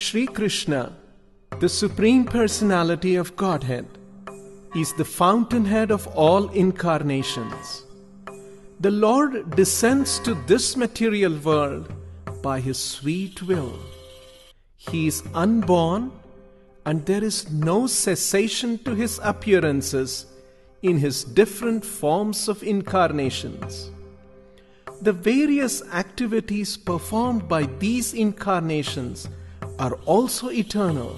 Sri Krishna, the Supreme Personality of Godhead, is the fountainhead of all incarnations. The Lord descends to this material world by His sweet will. He is unborn, and there is no cessation to His appearances in His different forms of incarnations. The various activities performed by these incarnations are also eternal.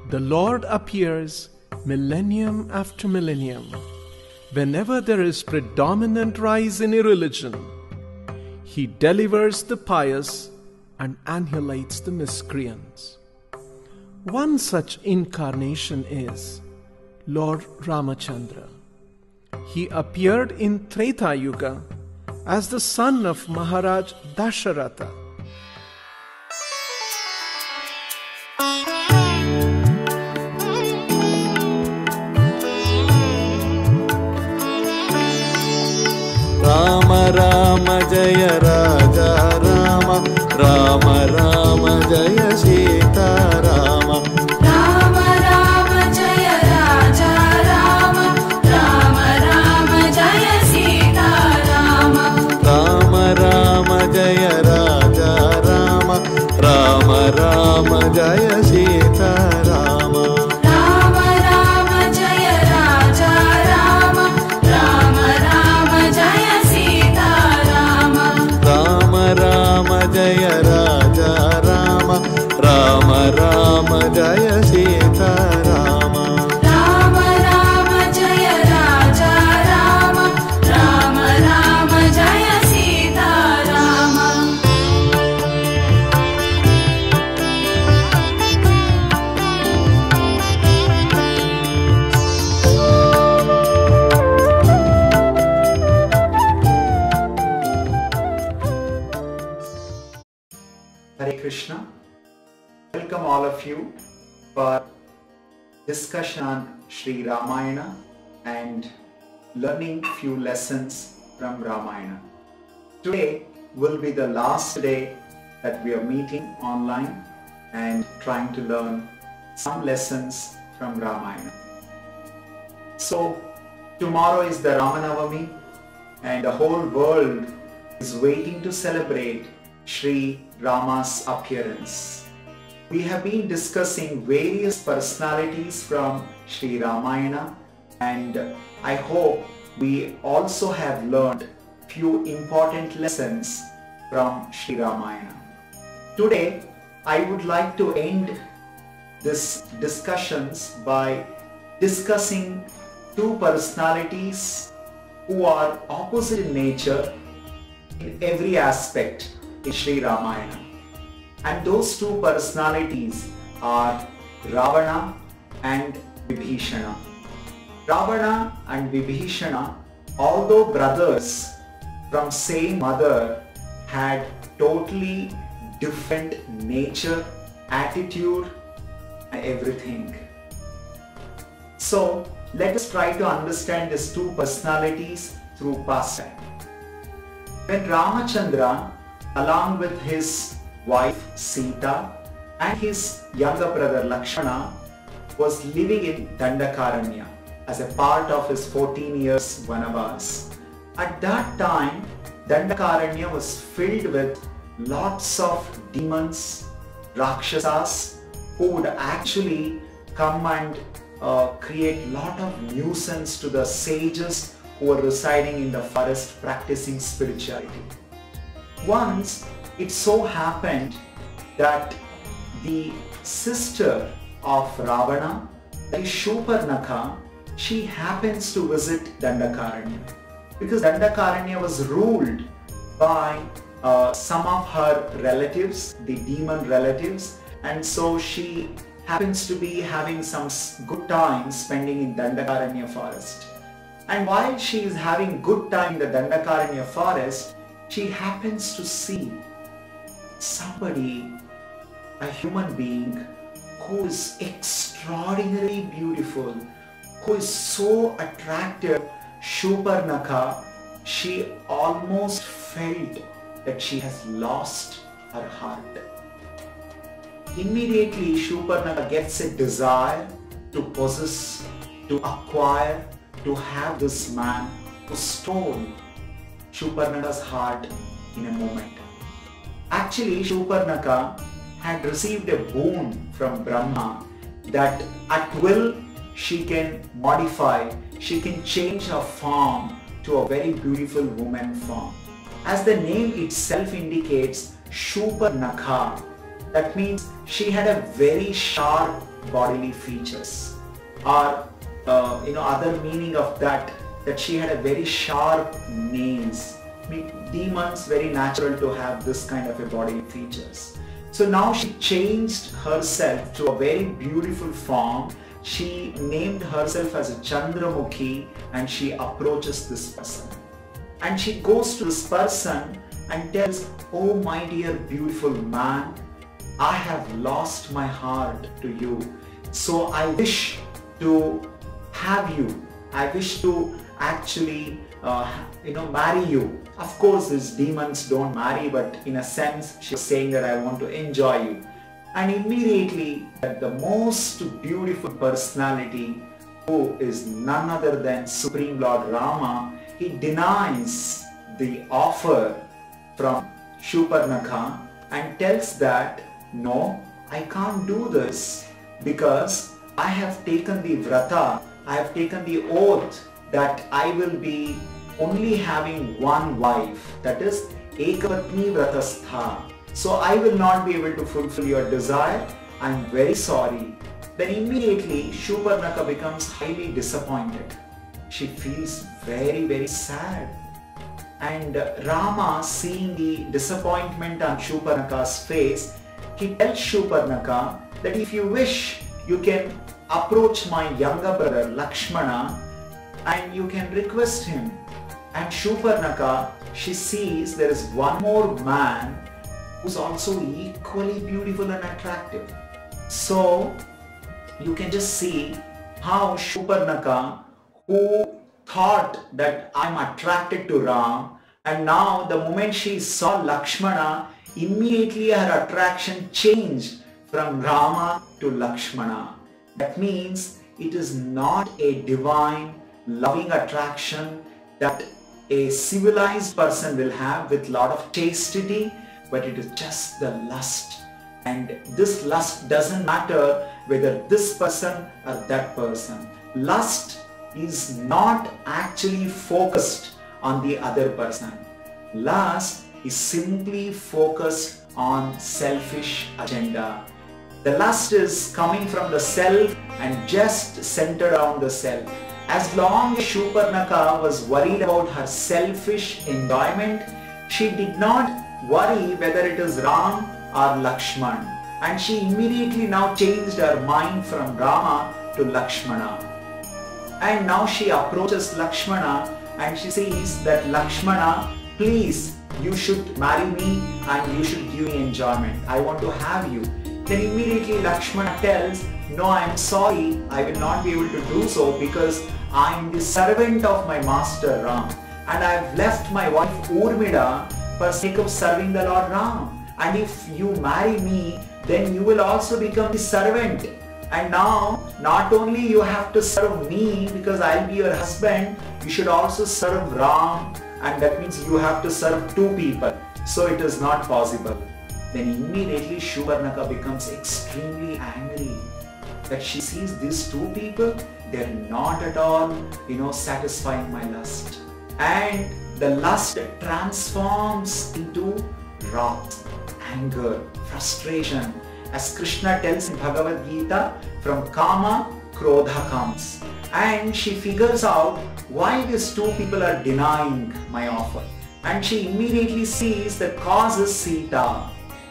The Lord appears millennium after millennium. Whenever there is predominant rise in irreligion, He delivers the pious and annihilates the miscreants. One such incarnation is Lord Ramachandra. He appeared in Treta Yuga as the son of Maharaj Dasharatha. Rama Rama Jaya Raja Rama, Rama Rama Jaya Sita Rama. Rama Rama Jaya Raja Rama, Rama Rama Jaya Sita Rama. Rama Rama Jaya Raja Rama, Rama Rama Jaya Sita Rama. Rama Rama Jaya Raja Rama, Rama Rama Jaya Sita Rama. Rama Rama Jaya Raja Rama, Rama Rama Jaya Sita Rama. Rama Rama Jaya Raja Rama, Rama Rama Jaya Sita Rama. Hare Krishna. Welcome all of you for discussion on Sri Ramayana and learning few lessons from Ramayana. Today will be the last day that we are meeting online and trying to learn some lessons from Ramayana. So tomorrow is the Ramanavami and the whole world is waiting to celebrate Sri Rama's appearance. We have been discussing various personalities from Sri Ramayana, and I hope we also have learned few important lessons from Sri Ramayana. Today I would like to end this discussions by discussing two personalities who are opposite in nature in every aspect in Sri Ramayana. And those two personalities are Ravana and Vibhishana. Ravana and Vibhishana, although brothers from same mother, had totally different nature, attitude, and everything. So let us try to understand these two personalities through pastime. When Ramachandra, along with his wife Sita and his younger brother Lakshmana, was living in Dandakaranya as a part of his 14 years Vanavas. At that time, Dandakaranya was filled with lots of demons, Rakshasas, who would actually come and create lot of nuisance to the sages who were residing in the forest practicing spirituality. Once it so happened that the sister of Ravana, that is Shurpanakha, she happens to visit Dandakaranya because Dandakaranya was ruled by some of her relatives, the demon relatives, and so she happens to be having some good time spending in Dandakaranya forest. And while she is having good time in the Dandakaranya forest, she happens to see somebody, a human being who is extraordinarily beautiful, who is so attractive. Shurpanakha, she almost felt that she has lost her heart. immediately Shurpanakha gets a desire to possess, to acquire, to have this man who stole Shurpanakha's heart in a moment. Actually, Shurpanakha had received a boon from Brahma that at will she can modify, she can change her form to a very beautiful woman form. As the name itself indicates, Shurpanakha, that means she had a very sharp bodily features, or other meaning of that she had a very sharp nails. Demons very natural to have this kind of a bodily features. So now she changed herself to a very beautiful form. She named herself as a Chandramukhi and she approaches this person. And she goes to this person and tells, "Oh my dear beautiful man, I have lost my heart to you. So I wish to have you. I wish to actually marry you." Of course, these demons don't marry, but in a sense, she's saying that I want to enjoy you. And immediately, the most beautiful personality, who is none other than Supreme Lord Rama, he denies the offer from Shurpanakha and tells that, "No, I can't do this because I have taken the vrata, I have taken the oath that I will be only having one wife, that is Ekapatni Vratastha. So I will not be able to fulfill your desire. I am very sorry." Then immediately Shurpanakha becomes highly disappointed. She feels very, very sad. And Rama, seeing the disappointment on Shurpanakha's face, he tells Shurpanakha that if you wish, you can approach my younger brother Lakshmana and you can request him. And Shurpanakha, she sees there is one more man who's also equally beautiful and attractive. So you can just see how Shurpanakha, who thought that I'm attracted to Ram, and now the moment she saw Lakshmana, immediately her attraction changed from Rama to Lakshmana. That means it is not a divine, loving attraction that a civilized person will have with lot of chastity, but it is just the lust. And this lust doesn't matter whether this person or that person. Lust is not actually focused on the other person. Lust is simply focused on selfish agenda. The lust is coming from the self and just centered on the self. As long as Shurpanakha was worried about her selfish enjoyment, she did not worry whether it is Ram or Lakshman. And she immediately now changed her mind from Rama to Lakshmana. And now she approaches Lakshmana and she says that, "Lakshmana, please, you should marry me and you should give me enjoyment. I want to have you." Then immediately Lakshmana tells, "No, I am sorry, I will not be able to do so because I am the servant of my master Ram. And I have left my wife Urmila for sake of serving the Lord Ram. And if you marry me, then you will also become the servant. And now, not only you have to serve me because I'll be your husband, you should also serve Ram. And that means you have to serve two people. So it is not possible." Then immediately Shurpanakha becomes extremely angry that she sees these two people, they're not at all, satisfying my lust. And the lust transforms into wrath, anger, frustration. As Krishna tells in Bhagavad Gita, from Kama, Krodha comes. And she figures out why these two people are denying my offer. And she immediately sees the cause is Sita.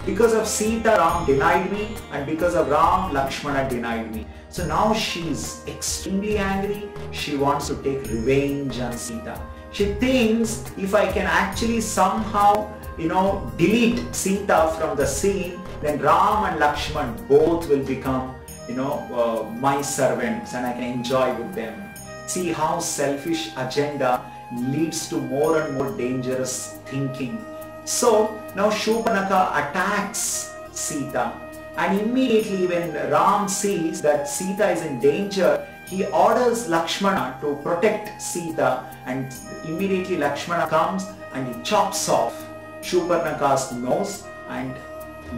Because of Sita, Ram denied me, and because of Ram, Lakshmana denied me. So now she is extremely angry. She wants to take revenge on Sita. She thinks if I can actually somehow, delete Sita from the scene, then Ram and Lakshman both will become, my servants and I can enjoy with them. See how selfish agenda leads to more and more dangerous thinking. So now Shurpanakha attacks Sita And immediately when Ram sees that Sita is in danger, he orders Lakshmana to protect Sita, and immediately Lakshmana comes and he chops off Shurpanakha's nose and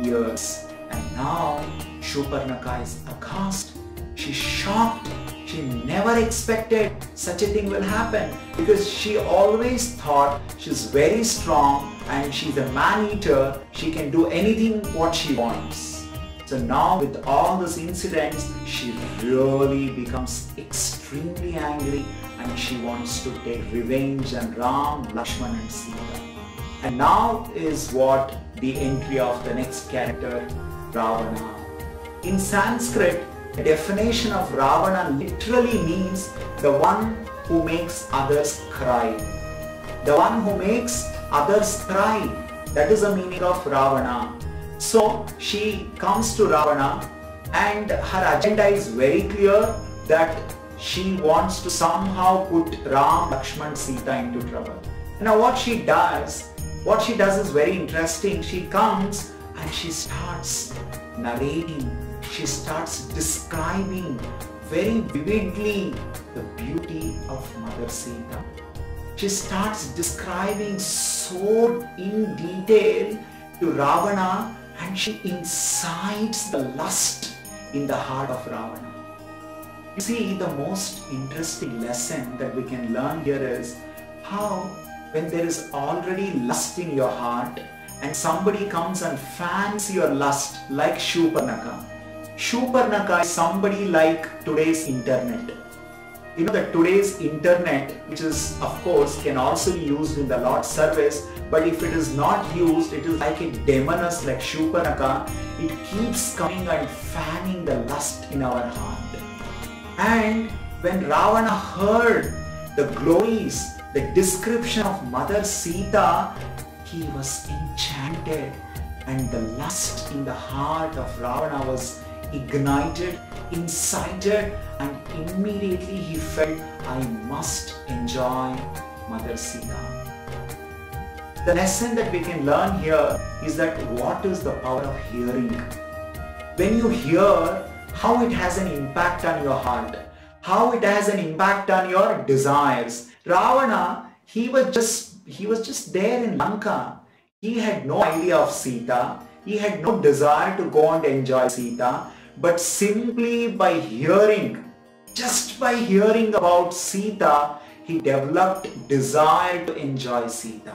ears. And now Shurpanakha is aghast. She's shocked. She never expected such a thing will happen, because she always thought she's very strong and she's a man-eater. She can do anything what she wants. So now with all these incidents, she really becomes extremely angry and she wants to take revenge on Ram, Lakshman and Sita. And now is what the entry of the next character, Ravana. In Sanskrit, the definition of Ravana literally means the one who makes others cry. The one who makes others cry. That is the meaning of Ravana. So she comes to Ravana and her agenda is very clear, that she wants to somehow put Ram, Lakshman, Sita into trouble. Now what she does is very interesting. She comes and she starts narrating, she starts describing very vividly the beauty of Mother Sita. She starts describing so in detail to Ravana, and she incites the lust in the heart of Ravana. You see, the most interesting lesson that we can learn here is how when there is already lust in your heart and somebody comes and fans your lust, like Shurpanakha. Shurpanakha is somebody like today's internet. You know that today's internet, which is of course can also be used in the Lord's service, but if it is not used, it is like a demoness like Shurpanakha. It keeps coming and fanning the lust in our heart. And when Ravana heard the glories, the description of Mother Sita, he was enchanted, and the lust in the heart of Ravana was ignited, incited, and immediately he felt, I must enjoy Mother Sita. The lesson that we can learn here is that what is the power of hearing. When you hear, how it has an impact on your heart, how it has an impact on your desires. Ravana, he was just there in Lanka. He had no idea of Sita. He had no desire to go and enjoy Sita. But simply by hearing, just by hearing about Sita, he developed desire to enjoy Sita.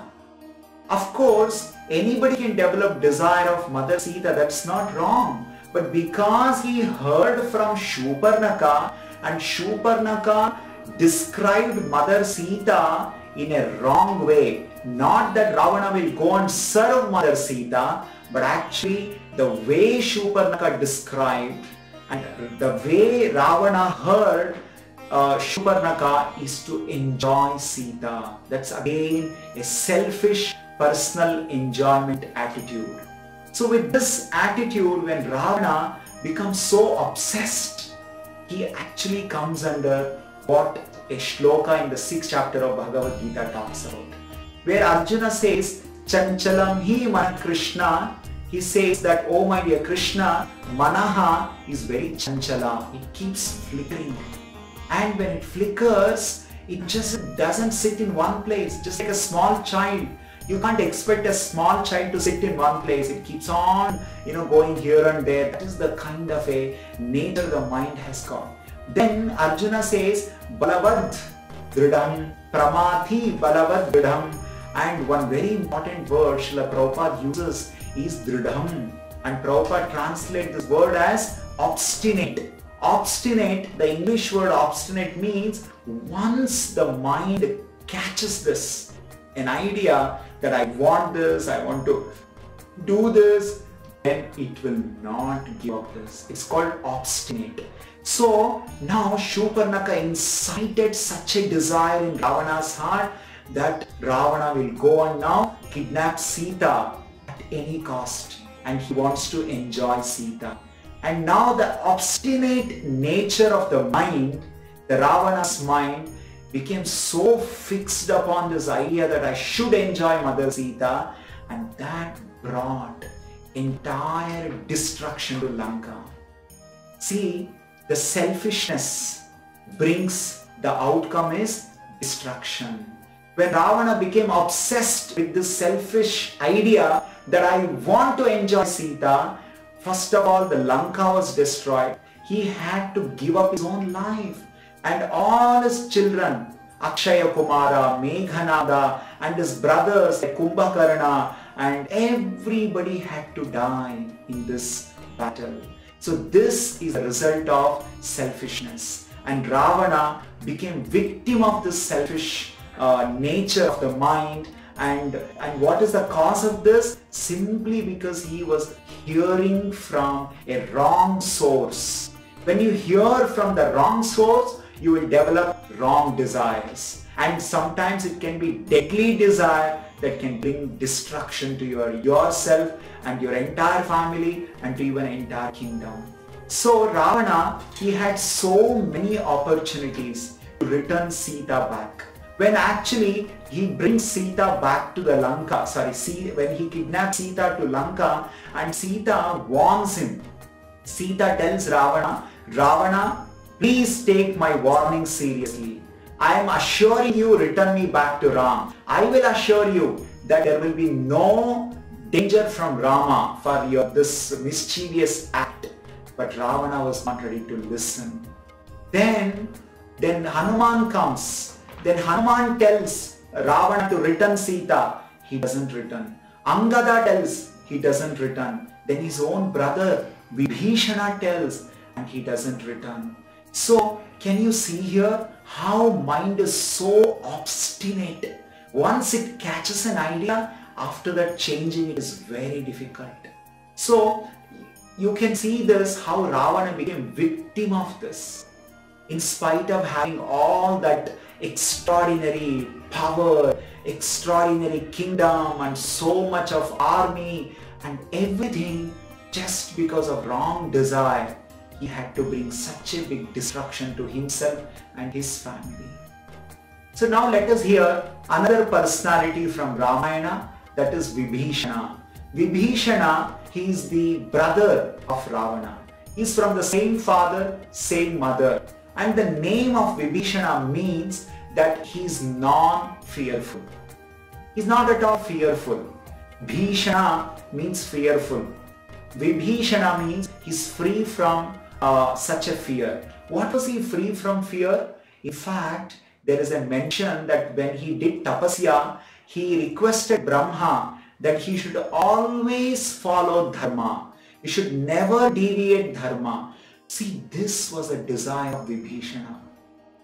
Of course, anybody can develop desire of Mother Sita, that's not wrong. But because he heard from Shurpanakha, and Shurpanakha described Mother Sita in a wrong way, not that Ravana will go and serve Mother Sita, but actually the way Shurpanakha described and the way Ravana heard Shurpanakha is to enjoy Sita. That's again a selfish personal enjoyment attitude. So with this attitude, when Ravana becomes so obsessed, he actually comes under what a shloka in the 6th chapter of Bhagavad Gita talks about, where Arjuna says, Chanchalam hi man Krishna. He says that, oh my dear Krishna, Manaha is very chanchala. It keeps flickering. And when it flickers, it just doesn't sit in one place, just like a small child. You can't expect a small child to sit in one place. It keeps on, going here and there. That is the kind of a nature the mind has got. Then Arjuna says, Balavad Dridham, Pramathi Balavad Dridham. And one very important word Srila Prabhupada uses is Dridham. And Prabhupada translates this word as obstinate. Obstinate, the English word obstinate means once the mind catches this, an idea that I want this, I want to do this, then it will not give up this. It's called obstinate. So now Shurpanakha incited such a desire in Ravana's heart that Ravana will go and now kidnap Sita at any cost, and he wants to enjoy Sita. And now the obstinate nature of the mind, the Ravana's mind, became so fixed upon this idea that I should enjoy Mother Sita, and that brought entire destruction to Lanka. See, the selfishness brings the outcome is destruction. When Ravana became obsessed with this selfish idea that I want to enjoy Sita, first of all the Lanka was destroyed. He had to give up his own life, and all his children, Akshaya Kumara, Meghanada, and his brothers like Kumbhakarna, and everybody had to die in this battle. So this is the result of selfishness, and Ravana became victim of this selfish nature of the mind. And what is the cause of this? Simply because he was hearing from a wrong source. When you hear from the wrong source, you will develop wrong desires, and sometimes it can be deadly desire that can bring destruction to yourself and your entire family and to even entire kingdom. So Ravana, he had so many opportunities to return Sita back. When actually he brings Sita back to the Lanka, when he kidnaps Sita to Lanka, and Sita warns him. Sita tells Ravana, please take my warning seriously. I am assuring you, return me back to Ram. I will assure you that there will be no danger from Rama for this mischievous act. But Ravana was not ready to listen. Then Hanuman comes. Then Hanuman tells Ravana to return Sita. He doesn't return. Angada tells, he doesn't return. Then his own brother Vibhishana tells, and he doesn't return. So can you see here how mind is so obstinate? Once it catches an idea, after that changing it is very difficult. So you can see this, how Ravana became victim of this. In spite of having all that extraordinary power, extraordinary kingdom, and so much of army and everything, just because of wrong desire, he had to bring such a big destruction to himself and his family. So now let us hear another personality from Ramayana, that is Vibhishana. Vibhishana, he is the brother of Ravana. He is from the same father, same mother. And the name of Vibhishana means that he is non-fearful. He is not at all fearful. Bhishana means fearful. Vibhishana means he is free from such a fear. What was he free from fear? In fact, there is a mention that when he did tapasya, he requested Brahma that he should always follow dharma. He should never deviate dharma. See, this was a desire of Vibhishana.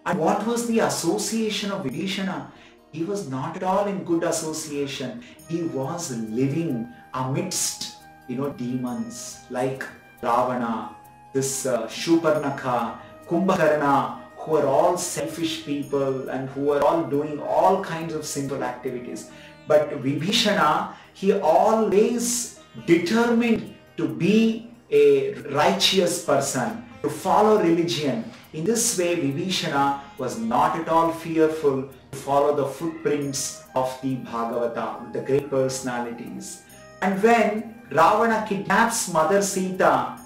And what was the association of Vibhishana? He was not at all in good association. He was living amidst, demons like Ravana, this Shuparnakha, Kumbhakarna, who were all selfish people and who were all doing all kinds of sinful activities. But Vibhishana, he always determined to be a righteous person, to follow religion. In this way, Vibhishana was not at all fearful to follow the footprints of the Bhagavata, the great personalities. And when Ravana kidnaps Mother Sita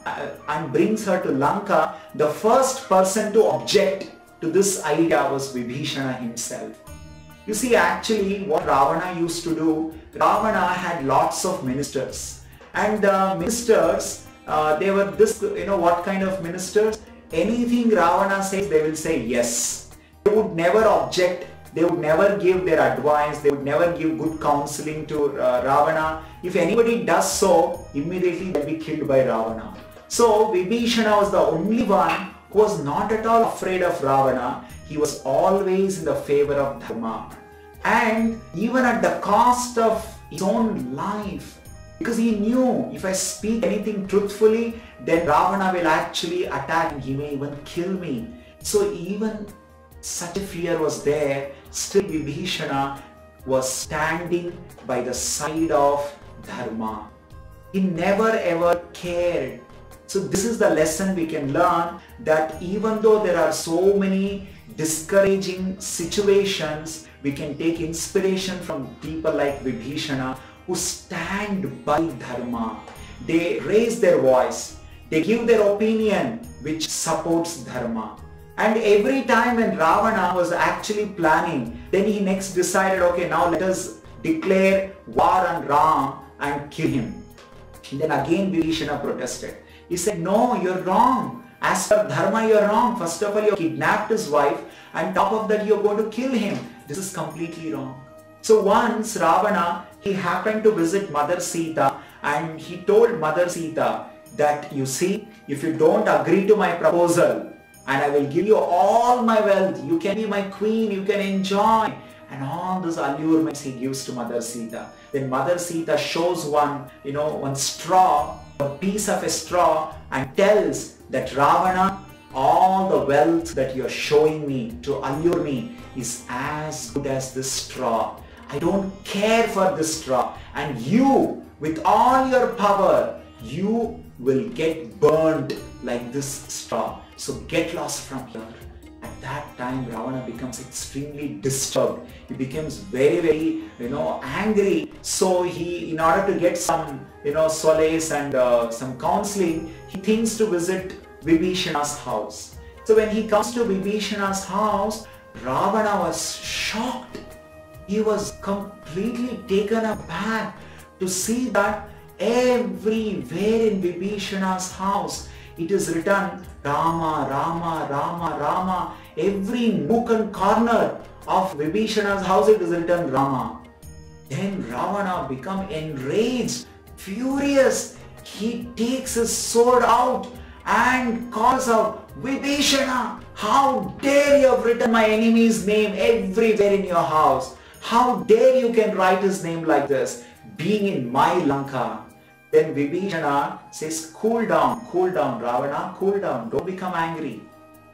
and brings her to Lanka, the first person to object to this idea was Vibhishana himself. You see, actually what Ravana used to do, Ravana had lots of ministers. And the ministers, they were this, what kind of ministers? Anything Ravana says, they will say yes. They would never object. They would never give their advice. They would never give good counseling to Ravana. If anybody does so, immediately they will be killed by Ravana. So Vibhishana was the only one who was not at all afraid of Ravana. He was always in the favor of dharma. And even at the cost of his own life. Because he knew, if I speak anything truthfully, then Ravana will actually attack and he may even kill me. So even such a fear was there, still Vibhishana was standing by the side of dharma. He never ever cared. So this is the lesson we can learn, that even though there are so many discouraging situations, we can take inspiration from people like Vibhishana who stand by dharma. they raise their voice, they give their opinion which supports dharma. And every time when Ravana was actually planning, then he next decided, okay, now let us declare war on Ram and kill him. And then again Vibhishana protested. He said, no, you're wrong. As per dharma, you're wrong. First of all, you kidnapped his wife, and top of that, you're going to kill him. This is completely wrong. So once Ravana, he happened to visit Mother Sita, and he told Mother Sita that, you see, if you don't agree to my proposal, and I will give you all my wealth, you can be my queen, you can enjoy. And all those allurements he gives to Mother Sita. Then Mother Sita shows one straw, a piece of a straw, and tells that Ravana, all the wealth that you're showing me to allure me is as good as this straw. I don't care for this straw. And you, with all your power, you will get burned like this straw. So get lost from here. At that time, Ravana becomes extremely disturbed. He becomes very, very, angry. So he, in order to get some, solace and some counseling, he thinks to visit Vibhishana's house. So when he comes to Vibhishana's house, Ravana was shocked. He was completely taken aback to see that everywhere in Vibhishana's house, it is written Rama, Rama, Rama, Rama. Every nook and corner of Vibhishana's house, it is written Rama. Then Ravana becomes enraged, furious. He takes his sword out and calls out, Vibhishana, how dare you have written my enemy's name everywhere in your house? How dare you can write his name like this, being in my Lanka? Then Vibhishana says, cool down, Ravana, cool down, don't become angry.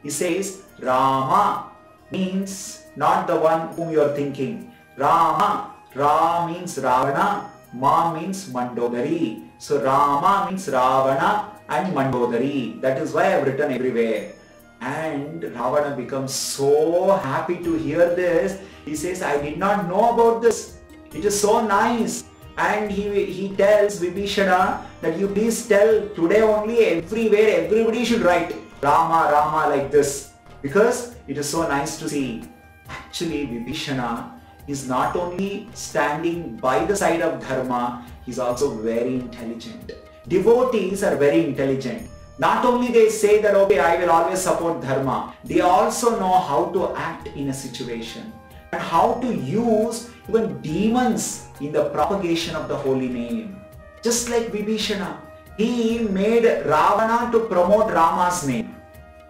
He says, Rama means not the one whom you are thinking. Rama, Ra means Ravana, Ma means Mandodari. So Rama means Ravana and Mandodari. That is why I have written everywhere. And Ravana becomes so happy to hear this. He says, I did not know about this. It is so nice. And he tells Vibhishana that you please tell today only everywhere everybody should write Rama, Rama like this, because it is so nice to see. Actually, Vibhishana is not only standing by the side of dharma, he is also very intelligent. Devotees are very intelligent. Not only they say that, okay, I will always support dharma, they also know how to act in a situation and how to use even demons in the propagation of the holy name. Just like Vibhishana, he made Ravana to promote Rama's name.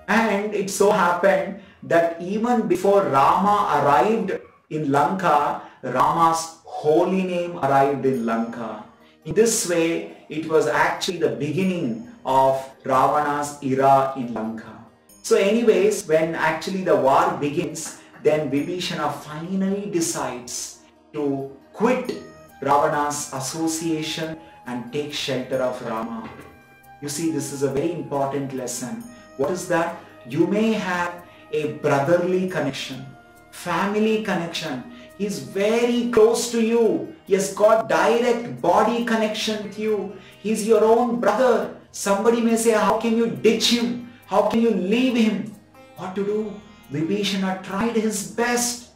And it so happened that even before Rama arrived in Lanka, Rama's holy name arrived in Lanka. In this way, it was actually the beginning of Ravana's era in Lanka. So anyways, when actually the war begins, then Vibhishana finally decides to quit Ravana's association and take shelter of Rama. You see, this is a very important lesson. What is that? You may have a brotherly connection, family connection. He is very close to you. He has got direct body connection with you. He is your own brother. Somebody may say, how can you ditch him? How can you leave him? What to do? Vibhishana tried his best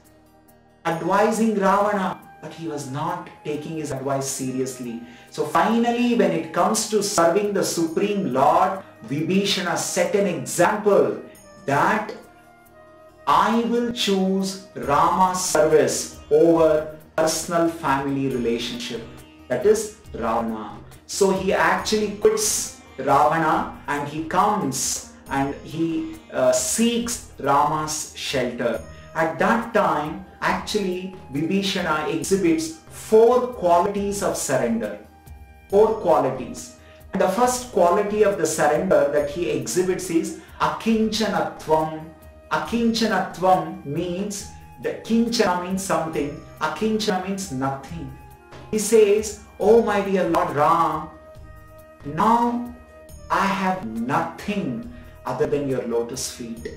advising Ravana, but he was not taking his advice seriously. So finally, when it comes to serving the Supreme Lord, Vibhishana set an example that I will choose Rama's service over personal family relationship. That is Ravana. So he actually quits Ravana and he comes and he seeks Rama's shelter. At that time, actually, Vibhishana exhibits 4 qualities of surrender. 4 qualities. And the first quality of the surrender that he exhibits is akinchanatvam. Akinchanatvam means, the kinchana means something, akinchana means nothing. He says, oh my dear Lord Ram, now I have nothing other than your lotus feet.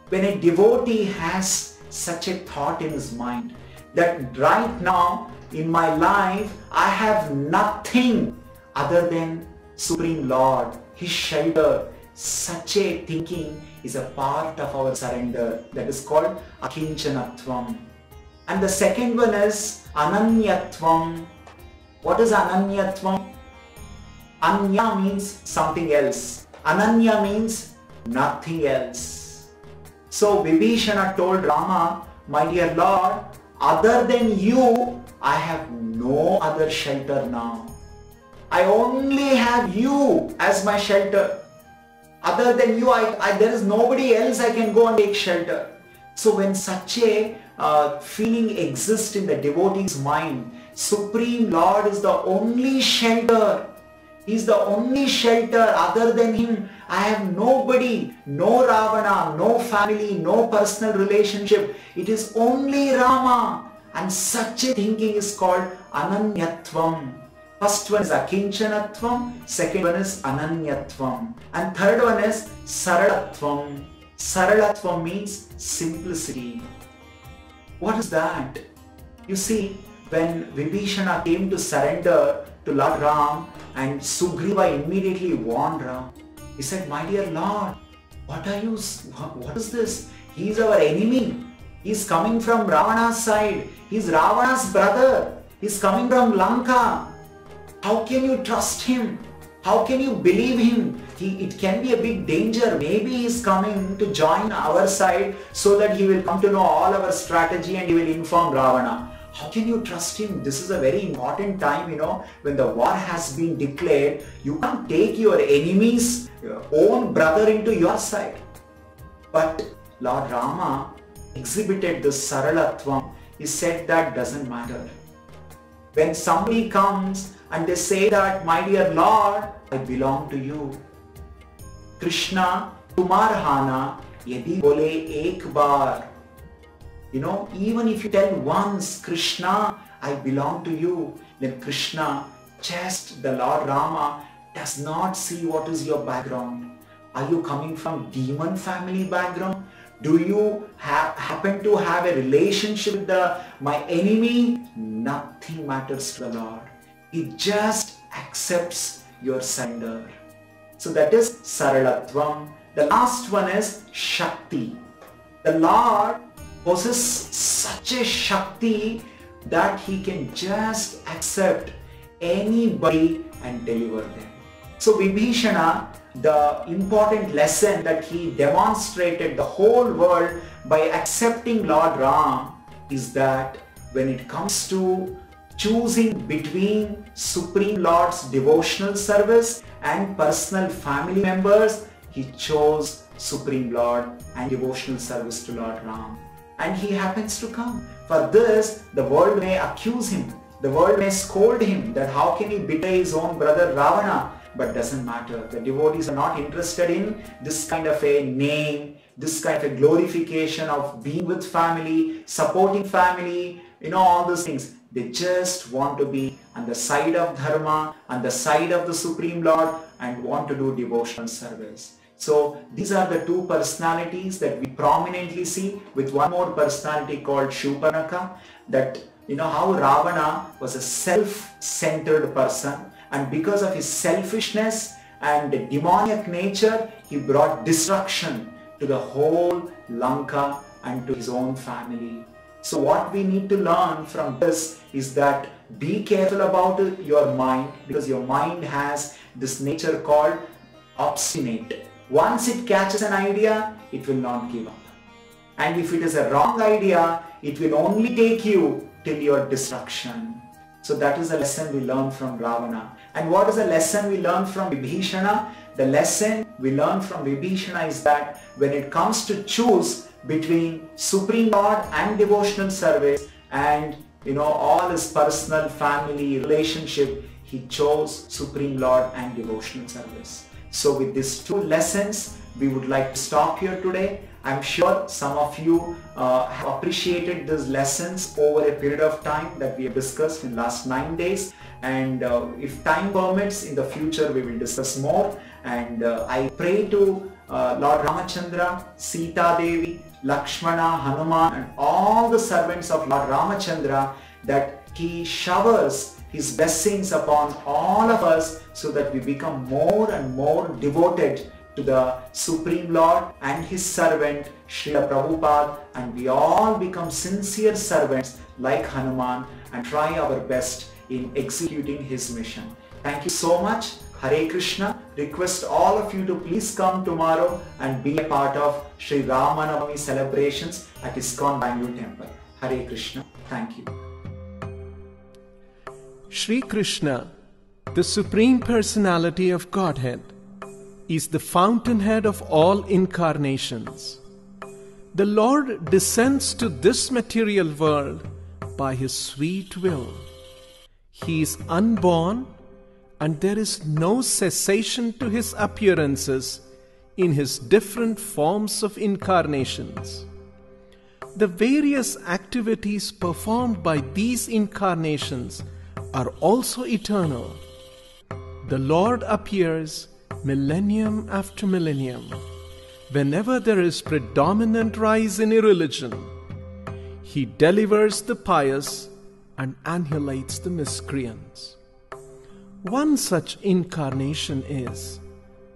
When a devotee has such a thought in his mind that right now in my life I have nothing other than Supreme Lord, His shelter. Such a thinking is a part of our surrender. That is called akinchanatvam. And the second one is ananyatvam. What is ananyatvam? Anya means something else. Ananya means nothing else. So Vibhishana told Rama, my dear Lord, other than you, I have no other shelter now. I only have you as my shelter. Other than you, there is nobody else I can go and take shelter. So when such a feeling exists in the devotee's mind, Supreme Lord is the only shelter. He is the only shelter. Other than Him, I have nobody, no Ravana, no family, no personal relationship. It is only Rama. And such a thinking is called Ananyatvam. First one is Akinchanatvam, second one is Ananyatvam, and third one is Saralatvam. Saralatvam means simplicity. What is that? You see, when Vibhishana came to surrender to Lord Ram, and Sugriva immediately warned Ram. He said, my dear Lord, what is this? He is our enemy. He is coming from Ravana's side. He is Ravana's brother. He is coming from Lanka. How can you trust him? How can you believe him? It can be a big danger. Maybe he is coming to join our side so that he will come to know all our strategy and he will inform Ravana. How can you trust him? This is a very important time, when the war has been declared. You can't take your enemy's own brother into your side. But Lord Rama exhibited this Saralatvam. He said that doesn't matter. When somebody comes and they say that, my dear Lord, I belong to you. Krishna, tumar hana, yadi bole ek bar. Even if you tell once, Krishna, I belong to you, then Krishna, just the Lord Rama, does not see what is your background. Are you coming from demon family background? Do you happen to have a relationship with my enemy? Nothing matters to the Lord. He just accepts your surrender. So that is Saralatvam. The last one is Shakti. The Lord possesses such a Shakti that He can just accept anybody and deliver them. So Vibhishana, the important lesson that he demonstrated the whole world by accepting Lord Ram is that when it comes to choosing between Supreme Lord's devotional service and personal family members, he chose Supreme Lord and devotional service to Lord Ram. And he happens to come. For this, the world may accuse him. The world may scold him that how can he betray his own brother Ravana? But doesn't matter. The devotees are not interested in this kind of a name, this kind of a glorification of being with family, supporting family, all those things. They just want to be on the side of Dharma, on the side of the Supreme Lord, and want to do devotional service. So these are the two personalities that we prominently see, with one more personality called Shurpanakha, that how Ravana was a self-centered person, and because of his selfishness and demoniac nature, he brought destruction to the whole Lanka and to his own family. So what we need to learn from this is that be careful about your mind, because your mind has this nature called obstinate. Once it catches an idea, it will not give up. And if it is a wrong idea, it will only take you till your destruction. So that is the lesson we learn from Ravana. And what is the lesson we learn from Vibhishana? The lesson we learn from Vibhishana is that when it comes to choose between Supreme Lord and devotional service and all his personal family relationship, he chose Supreme Lord and devotional service. So with these two lessons, we would like to stop here today. I'm sure some of you have appreciated these lessons over a period of time that we have discussed in last 9 days. And if time permits, in the future we will discuss more. And I pray to Lord Ramachandra, Sita Devi, Lakshmana, Hanuman, and all the servants of Lord Ramachandra that he showers His blessings upon all of us so that we become more and more devoted to the Supreme Lord and His servant Srila Prabhupada, and we all become sincere servants like Hanuman and try our best in executing his mission. Thank you so much. Hare Krishna. Request all of you to please come tomorrow and be a part of Sri Ramanavami celebrations at ISKCON Bangalore Temple. Hare Krishna. Thank you. Shri Krishna, the Supreme Personality of Godhead, is the fountainhead of all incarnations. The Lord descends to this material world by His sweet will. He is unborn, and there is no cessation to His appearances in His different forms of incarnations. The various activities performed by these incarnations are also eternal. The Lord appears millennium after millennium, whenever there is predominant rise in irreligion. He delivers the pious and annihilates the miscreants. One such incarnation is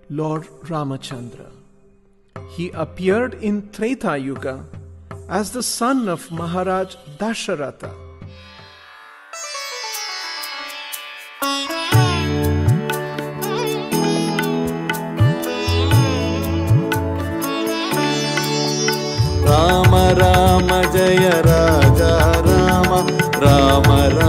Lord Ramachandra. He appeared in Treta Yuga as the son of Maharaj Dasharatha. Rama Rama Jaya Raja Rama Rama Rama